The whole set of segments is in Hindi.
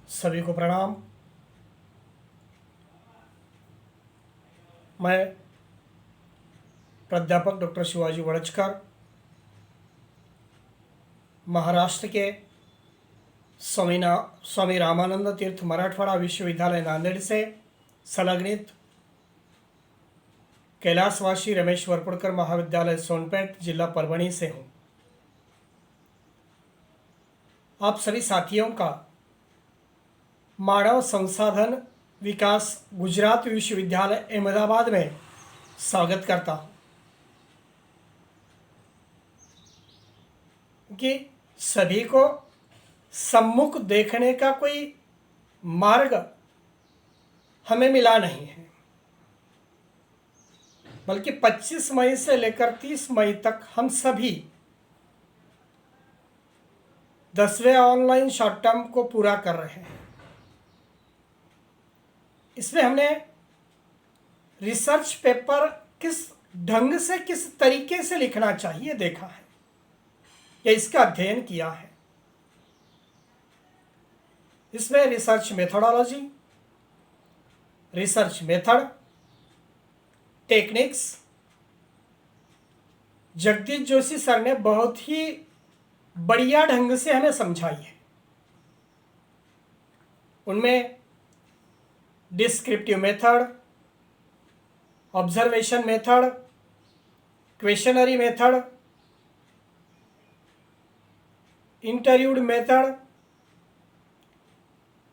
सभी को प्रणाम। मैं प्राध्यापक डॉक्टर शिवाजी वड़चकर महाराष्ट्र के स्वामी रामानंद तीर्थ मराठवाड़ा विश्वविद्यालय नांदेड़ से संलग्नित कैलाशवासी रमेश वरपुड़कर महाविद्यालय सोनपेट जिला परभणी से हूँ। आप सभी साथियों का मानव संसाधन विकास गुजरात विश्वविद्यालय अहमदाबाद में स्वागत करता हूँ कि सभी को सम्मुख देखने का कोई मार्ग हमें मिला नहीं है, बल्कि 25 मई से लेकर 30 मई तक हम सभी 10वें ऑनलाइन शॉर्ट टर्म को पूरा कर रहे हैं। इसमें हमने रिसर्च पेपर किस ढंग से, किस तरीके से लिखना चाहिए देखा है या इसका अध्ययन किया है। इसमें research methodology, research method, techniques Jagdish Joshi sir ने बहुत ही बढ़िया ढंग से हमें समझाई है। उनमें descriptive method, observation method, questionnaire method, interviewed method,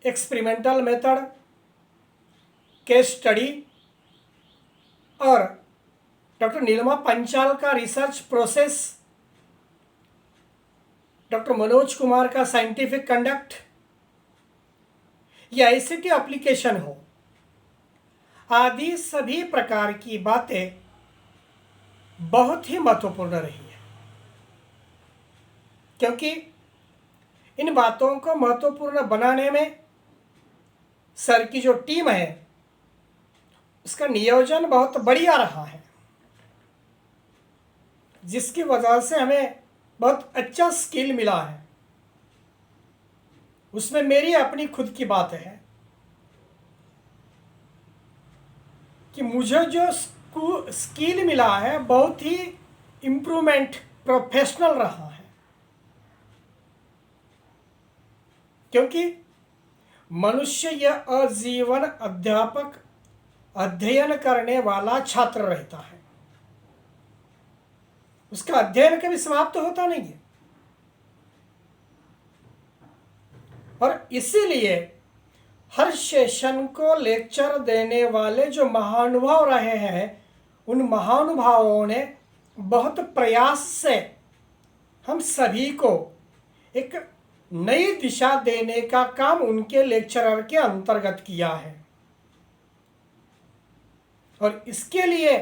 experimental method, case study और डॉक्टर नीलिमा पंचाल का research process, doctor Manoj Kumar का साइंटिफिक कंडक्ट या आईसीटी एप्लीकेशन हो, आदि सभी प्रकार की बातें बहुत ही महत्वपूर्ण रही है, क्योंकि इन बातों को महत्वपूर्ण बनाने में सर की जो टीम है उसका नियोजन बहुत बढ़िया रहा है, जिसकी वजह से हमें बहुत अच्छा स्किल मिला है। उसमें मेरी अपनी खुद की बात है कि मुझे जो स्किल मिला है बहुत ही इम्प्रूवमेंट प्रोफेशनल रहा है, क्योंकि मनुष्य यह आजीवन अध्यापक अध्ययन करने वाला छात्र रहता है, उसका अध्ययन कभी समाप्त होता नहीं है। और इसीलिए हर सेशन को लेक्चर देने वाले जो महानुभाव रहे हैं, उन महानुभावों ने बहुत प्रयास से हम सभी को एक नई दिशा देने का काम उनके लेक्चरर के अंतर्गत किया है। और इसके लिए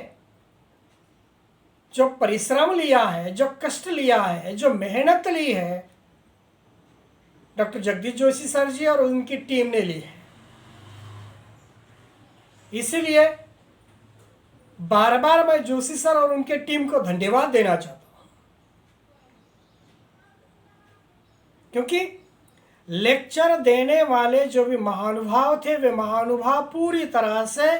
जो परिश्रम लिया है, जो कष्ट लिया है, जो मेहनत ली है, डॉक्टर जगदीश जोशी सर जी और उनकी टीम ने ली है। इसीलिए बार बार मैं जोशी सर और उनके टीम को धन्यवाद देना चाहता हूं, क्योंकि लेक्चर देने वाले जो भी महानुभाव थे, वे महानुभाव पूरी तरह से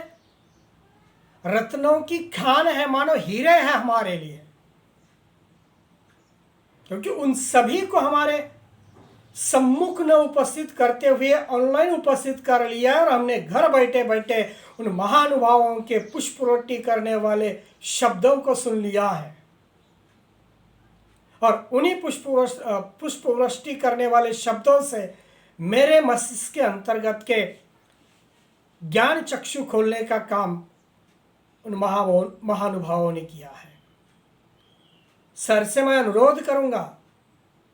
रत्नों की खान है, मानो हीरे हैं हमारे लिए, क्योंकि उन सभी को हमारे सम्मुख न उपस्थित करते हुए ऑनलाइन उपस्थित कर लिया और हमने घर बैठे बैठे उन महानुभावों के पुष्पवृष्टि करने वाले शब्दों को सुन लिया है। और उन्हीं पुष्पवृष्टि करने वाले शब्दों से मेरे मस्तिष्क के अंतर्गत के ज्ञान चक्षु खोलने का काम उन महानुभावों ने किया है। सर से मैं अनुरोध करूंगा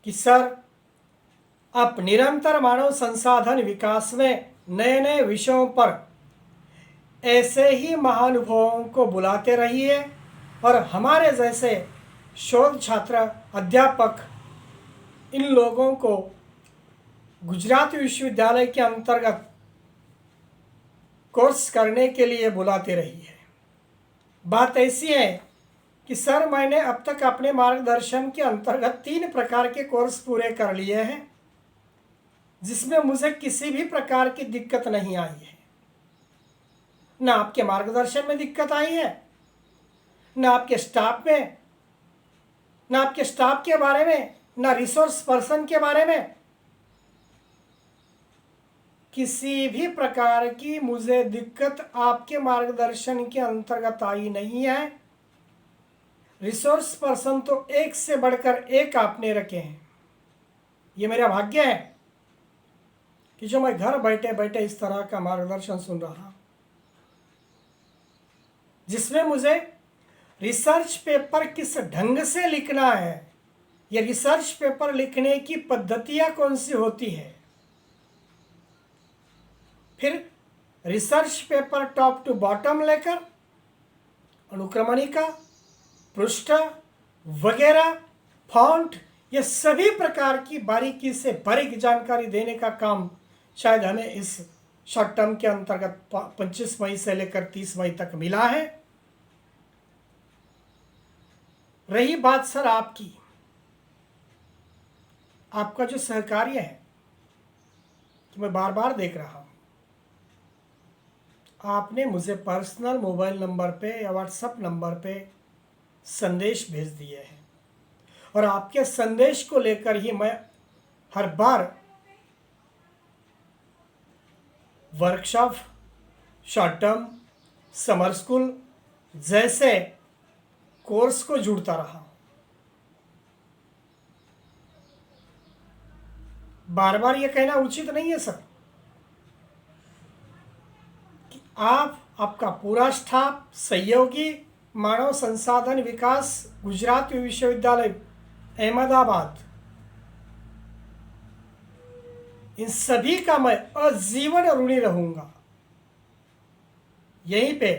कि सर, आप निरंतर मानव संसाधन विकास में नए नए विषयों पर ऐसे ही महानुभावों को बुलाते रहिए और हमारे जैसे शोध छात्र, अध्यापक, इन लोगों को गुजरात विश्वविद्यालय के अंतर्गत कोर्स करने के लिए बुलाते रहिए। बात ऐसी है कि सर, मैंने अब तक अपने मार्गदर्शन के अंतर्गत 3 प्रकार के कोर्स पूरे कर लिए हैं। जिसमें मुझे किसी भी प्रकार की दिक्कत नहीं आई है। ना आपके मार्गदर्शन में दिक्कत आई है, ना आपके स्टाफ में, ना आपके स्टाफ के बारे में, ना रिसोर्स पर्सन के बारे में। किसी भी प्रकार की मुझे दिक्कत आपके मार्गदर्शन के अंतर्गत आई नहीं है। रिसोर्स पर्सन तो एक से बढ़कर एक आपने रखे हैं। ये मेरा भाग्य है कि जो मैं घर बैठे बैठे इस तरह का मार्गदर्शन सुन रहा हूं, जिसमें मुझे रिसर्च पेपर किस ढंग से लिखना है, ये रिसर्च पेपर लिखने की पद्धतियां कौन सी होती है, फिर research paper top to bottom लेकर अनुक्रमणिका, पृष्ठ वगैरह, फॉन्ट, ये सभी प्रकार की बारीकी से बारीक जानकारी देने का काम शायद हमें इस शॉर्ट टर्म के अंतर्गत 25 मई से लेकर 30 मई तक मिला है। रही बात सर आपकी, आपका जो सहकार्य है कि मैं बार बार देख रहा हूं, आपने मुझे पर्सनल मोबाइल नंबर पे या व्हाट्सएप नंबर पे संदेश भेज दिए हैं, और आपके संदेश को लेकर ही मैं हर बार workshop, short term, summer school जैसे कोर्स को जुड़ता रहा। बार बार ये कहना उचित नहीं है सर कि आपका पूरा स्टाफ, सहयोगी, मानव संसाधन विकास, गुजरात विश्वविद्यालय अहमदाबाद, इन सभी का मैं आजीवन ऋणी रहूंगा। यहीं पे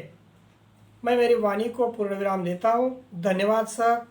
मैं मेरी वाणी को पूर्ण विराम देता हूं। धन्यवाद सर।